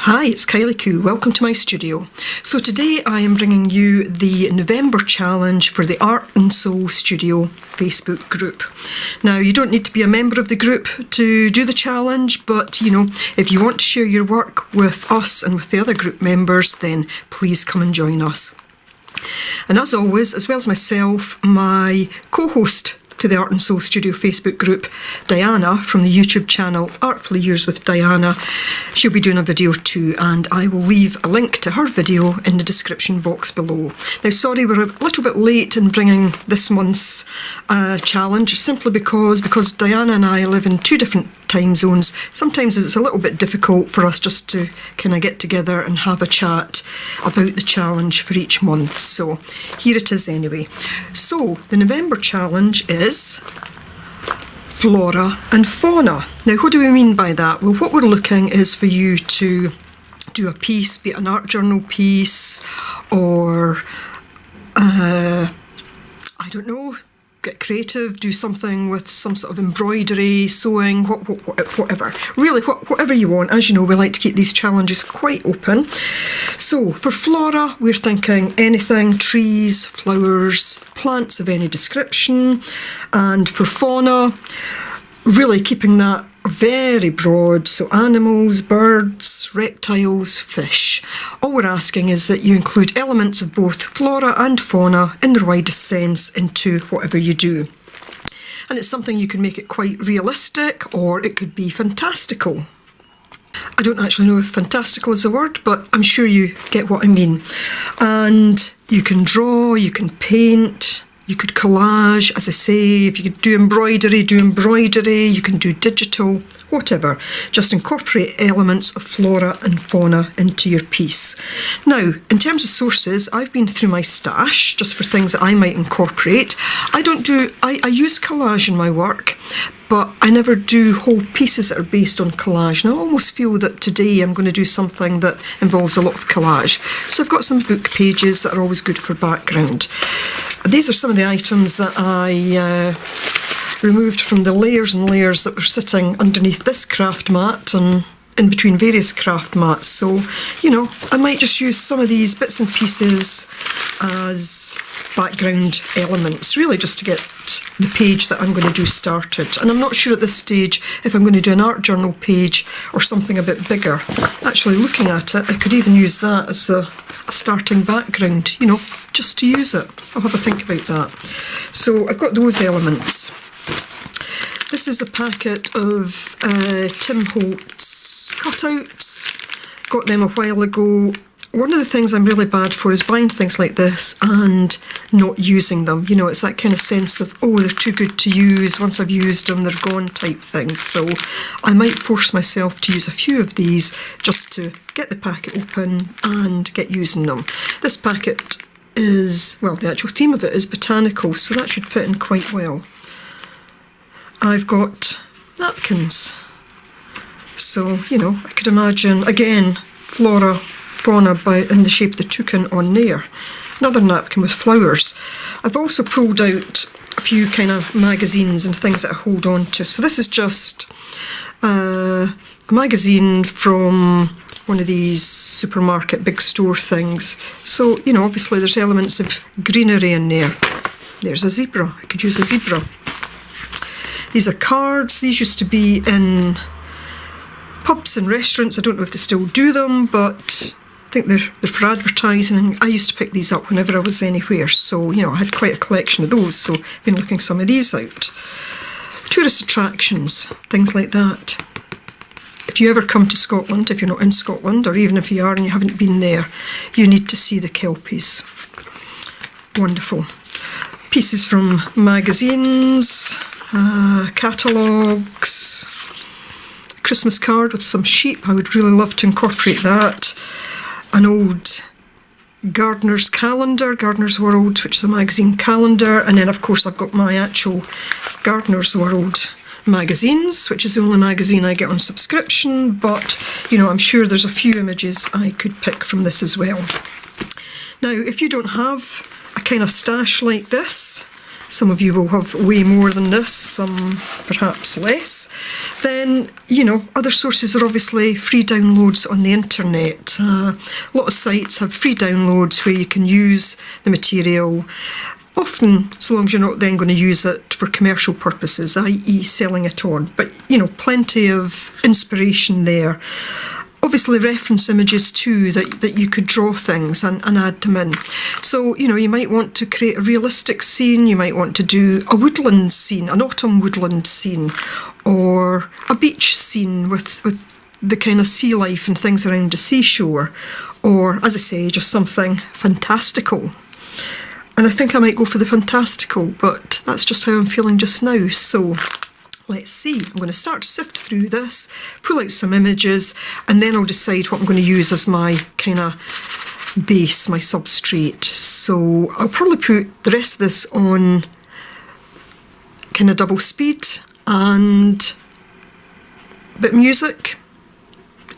Hi, it's Kylie Koo. Welcome to my studio. So today I am bringing you the November challenge for the Art and Soul Studio Facebook group. Now, you don't need to be a member of the group to do the challenge, but if you want to share your work with us and with the other group members, then please come and join us. And as always, as well as myself, my co-host to the Art and Soul Studio Facebook group, Diana from the YouTube channel Artfully Yours with Diana. She'll be doing a video too, and I will leave a link to her video in the description box below. Now, sorry we're a little bit late in bringing this month's challenge, simply because Diana and I live in two different time zones. Sometimes it's a little bit difficult for us just to kind of get together and have a chat about the challenge for each month. So here it is anyway. So the November challenge is Flora and Fauna. Now, what do we mean by that? Well, what we're looking is for you to do a piece, be it an art journal piece or I don't know, get creative, do something with some sort of embroidery, sewing, whatever. Really, whatever you want. As you know, we like to keep these challenges quite open. So for Flora, we're thinking anything, trees, flowers, plants of any description. And for Fauna, really keeping that very broad, so animals, birds, reptiles, fish. All we're asking is that you include elements of both flora and fauna in their widest sense into whatever you do. And it's something you can make it quite realistic, or it could be fantastical. I don't actually know if fantastical is a word, but I'm sure you get what I mean. And you can draw, you can paint, you could collage, as I say. If you could do embroidery, you can do digital, whatever. Just incorporate elements of flora and fauna into your piece. Now, in terms of sources, I've been through my stash just for things that I might incorporate. I use collage in my work, but I never do whole pieces that are based on collage. And I almost feel that today I'm going to do something that involves a lot of collage. So I've got some book pages that are always good for background. These are some of the items that I removed from the layers and layers that were sitting underneath this craft mat and in between various craft mats. So, I might just use some of these bits and pieces as background elements, really just to get the page that I'm going to do started. And I'm not sure at this stage if I'm going to do an art journal page or something a bit bigger. Actually, looking at it, I could even use that as a starting background, just to use it. I'll have a think about that. So I've got those elements. This is a packet of Tim Holtz cutouts. Got them a while ago. One of the things I'm really bad for is buying things like this and not using them. It's that kind of sense of, oh, they're too good to use. Once I've used them, they're gone type thing. So I might force myself to use a few of these just to get the packet open and get using them. This packet is, well, the actual theme of it is botanical, so that should fit in quite well. I've got napkins. So, I could imagine, again, flora, fauna in the shape of the toucan on there. Another napkin with flowers. I've also pulled out a few kind of magazines and things that I hold on to. So this is just a magazine from one of these supermarket big store things. So, obviously there's elements of greenery in there. There's a zebra. I could use a zebra. These are cards. These used to be in pubs and restaurants. I don't know if they still do them, but I think they're for advertising. I used to pick these up whenever I was anywhere. So, I had quite a collection of those. So I've been looking some of these out. Tourist attractions, things like that. If you ever come to Scotland, if you're not in Scotland, or even if you are and you haven't been there, you need to see the kelpies. Wonderful. Pieces from magazines, catalogues, Christmas card with some sheep. I would really love to incorporate that. An old Gardener's calendar, Gardener's World, which is a magazine calendar. And then, of course, I've got my actual Gardener's World magazines, which is the only magazine I get on subscription. But, I'm sure there's a few images I could pick from this as well. Now, if you don't have a kind of stash like this, some of you will have way more than this, some perhaps less, then, you know, other sources are obviously free downloads on the internet. A lot of sites have free downloads where you can use the material, often so long as you're not then going to use it for commercial purposes, i.e. selling it on. But, you know, plenty of inspiration there. Obviously reference images too, that you could draw things and add them in. So, you know, you might want to create a realistic scene, you might want to do a woodland scene, an autumn woodland scene, or a beach scene with the kind of sea life and things around the seashore, or, as I say, just something fantastical. And I think I might go for the fantastical, but that's just how I'm feeling just now. So let's see. I'm going to start to sift through this, pull out some images, and then I'll decide what I'm going to use as my kind of base, my substrate. So I'll probably put the rest of this on kind of double speed and a bit of music.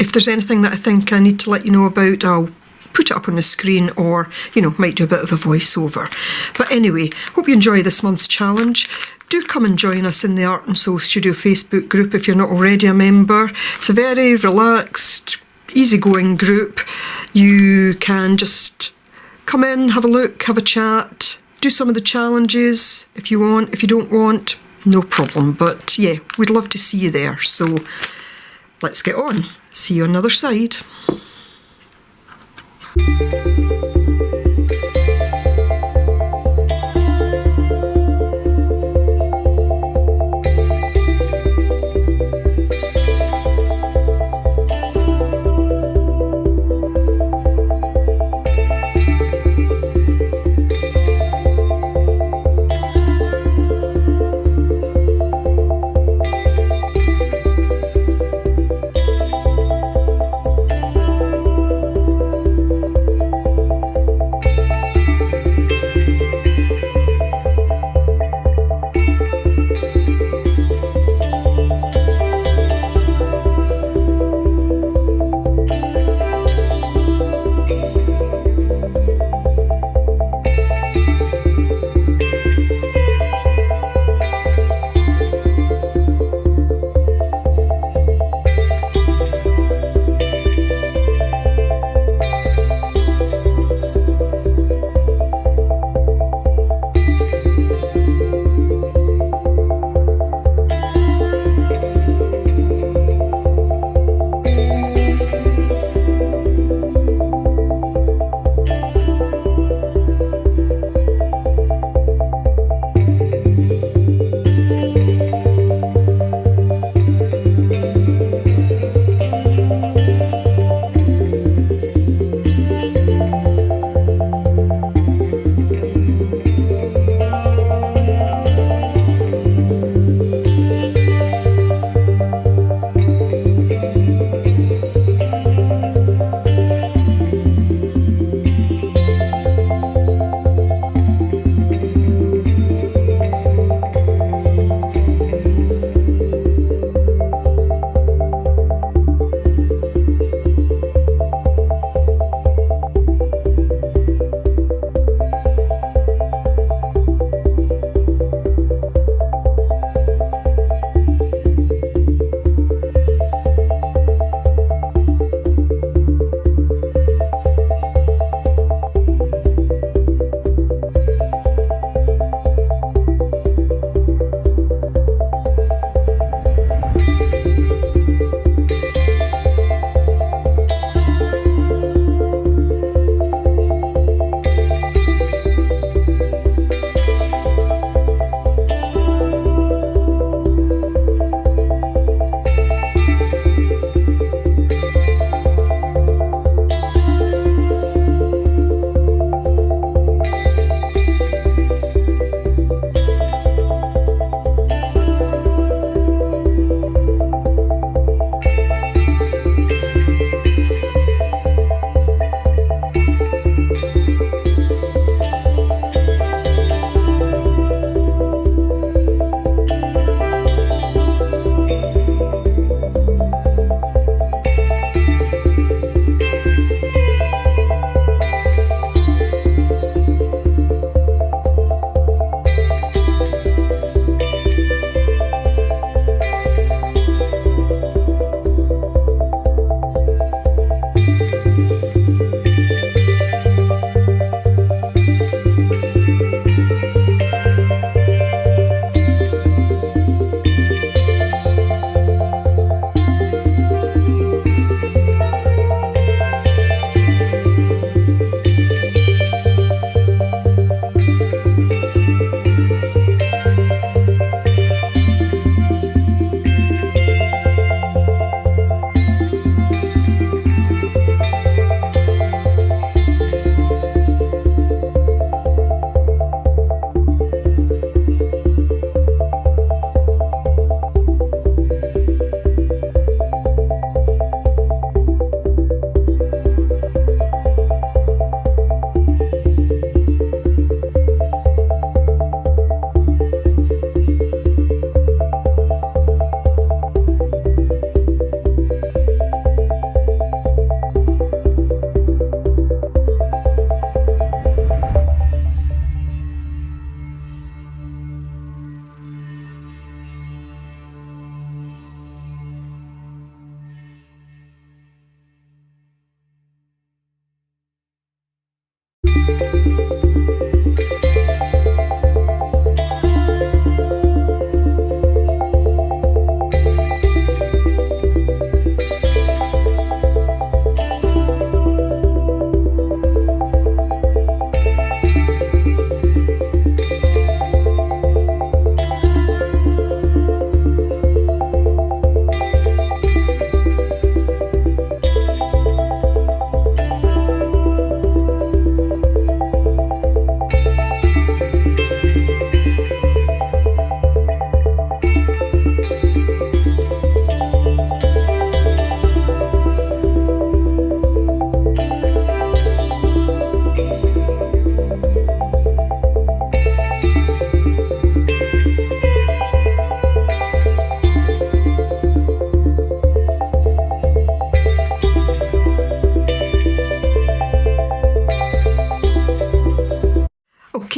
If there's anything that I think I need to let you know about, I'll put it up on the screen, or, you know, might do a bit of a voiceover. But anyway, hope you enjoy this month's challenge. Do come and join us in the Art and Soul Studio Facebook group if you're not already a member. It's a very relaxed, easygoing group. You can just come in, have a look, have a chat, do some of the challenges if you want. If you don't want, no problem. But yeah, we'd love to see you there. So let's get on. See you on the other side.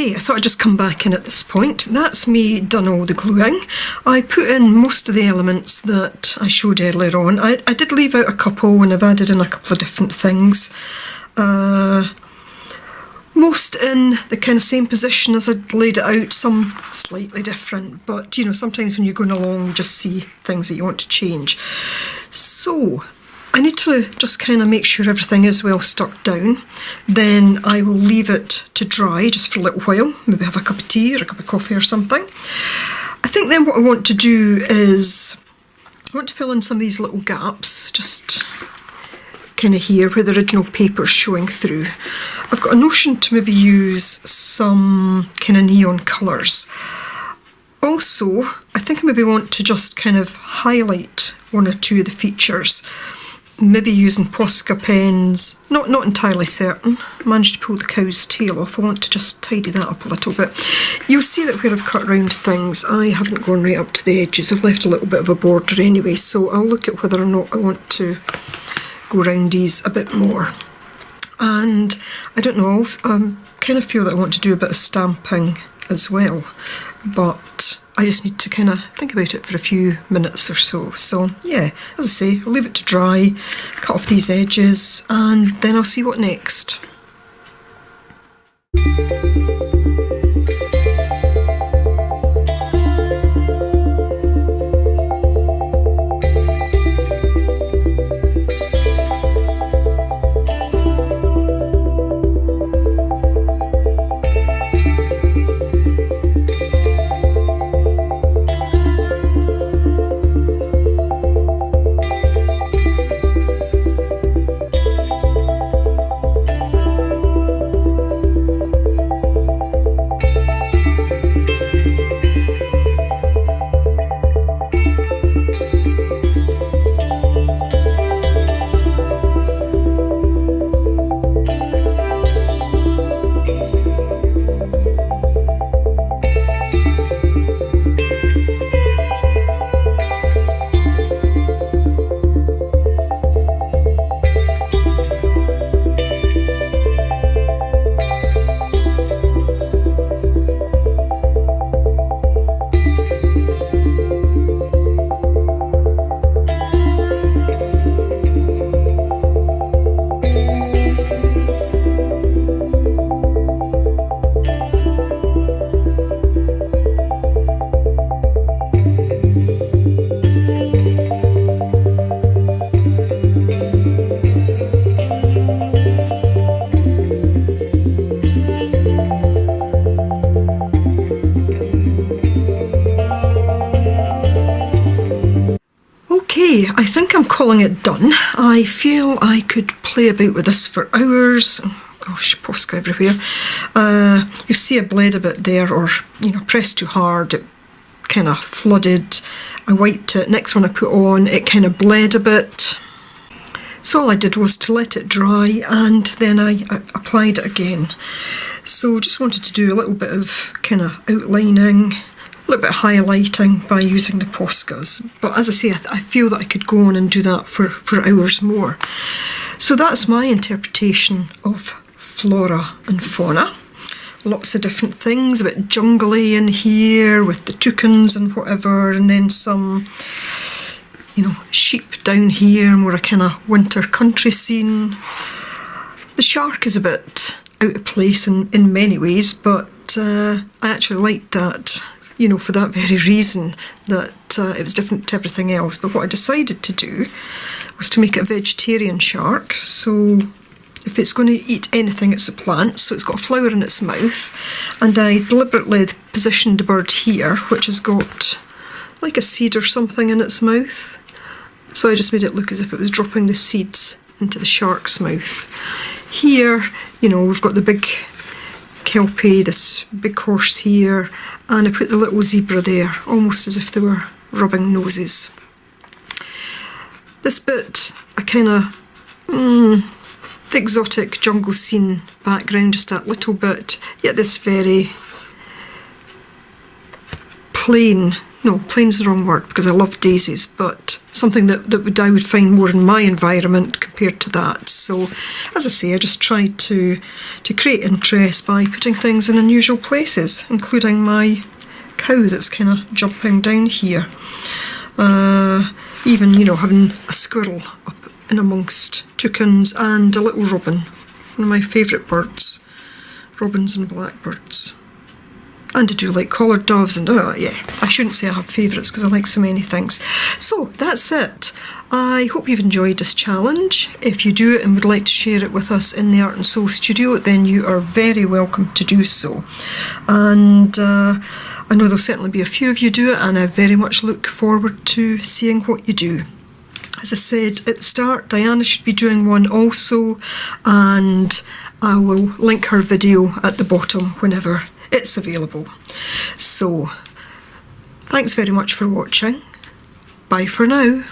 Okay, I thought I'd just come back in at this point. That's me done all the gluing. I put in most of the elements that I showed earlier on. I did leave out a couple and I've added in a couple of different things. Most in the kind of same position as I'd laid it out, some slightly different, but you know, sometimes when you're going along you just see things that you want to change. So I need to just kind of make sure everything is well stuck down. Then I will leave it to dry just for a little while, maybe have a cup of tea or a cup of coffee or something. I think then what I want to do is, I want to fill in some of these little gaps, just kind of here where the original paper's showing through. I've got a notion to maybe use some kind of neon colours. Also, I think I maybe want to just kind of highlight one or two of the features. Maybe using Posca pens, not entirely certain. I managed to pull the cow's tail off. I want to just tidy that up a little bit. You'll see that where I've cut around things, I haven't gone right up to the edges. I've left a little bit of a border anyway, so I'll look at whether or not I want to go around these a bit more. And I don't know, I kind of feel that I want to do a bit of stamping as well, but I just need to kind of think about it for a few minutes or so. So yeah, as I say, I'll leave it to dry, cut off these edges, and then I'll see what next. I think I'm calling it done. I feel I could play about with this for hours. Oh, gosh, Posca everywhere. You see I bled a bit there, or pressed too hard, it kind of flooded. I wiped it. Next one I put on, it kind of bled a bit. So all I did was to let it dry, and then I applied it again. So just wanted to do a little bit of kind of outlining, a little bit of highlighting by using the Poscas. But as I say, I feel that I could go on and do that for hours more. So that's my interpretation of Flora and Fauna. Lots of different things, a bit jungly in here with the toucans and whatever, and then some, sheep down here, more a kind of winter country scene. The shark is a bit out of place in many ways, but I actually liked that, you know, for that very reason, that it was different to everything else. But what I decided to do was to make it a vegetarian shark. So if it's going to eat anything, it's a plant. So it's got a flower in its mouth, and I deliberately positioned the bird here, which has got like a seed or something in its mouth. So I just made it look as if it was dropping the seeds into the shark's mouth. Here, you know, we've got the big kelpie, this big horse here, and I put the little zebra there, almost as if they were rubbing noses. This bit, I kind of, the exotic jungle scene background, just that little bit, yet this very plain, no, plain's the wrong word because I love daisies, but something that I would find more in my environment compared to that. So, as I say, I just tried to create interest by putting things in unusual places, including my cow that's kind of jumping down here. Even, you know, having a squirrel up in amongst toucans and a little robin, one of my favourite birds, robins and blackbirds. And I do like collared doves, and yeah, I shouldn't say I have favourites because I like so many things. So that's it. I hope you've enjoyed this challenge. If you do and would like to share it with us in the Art and Soul studio, then you are very welcome to do so. And I know there'll certainly be a few of you do it, and I very much look forward to seeing what you do. As I said at the start, Diana should be doing one also, and I will link her video at the bottom whenever it's available. So, thanks very much for watching. Bye for now.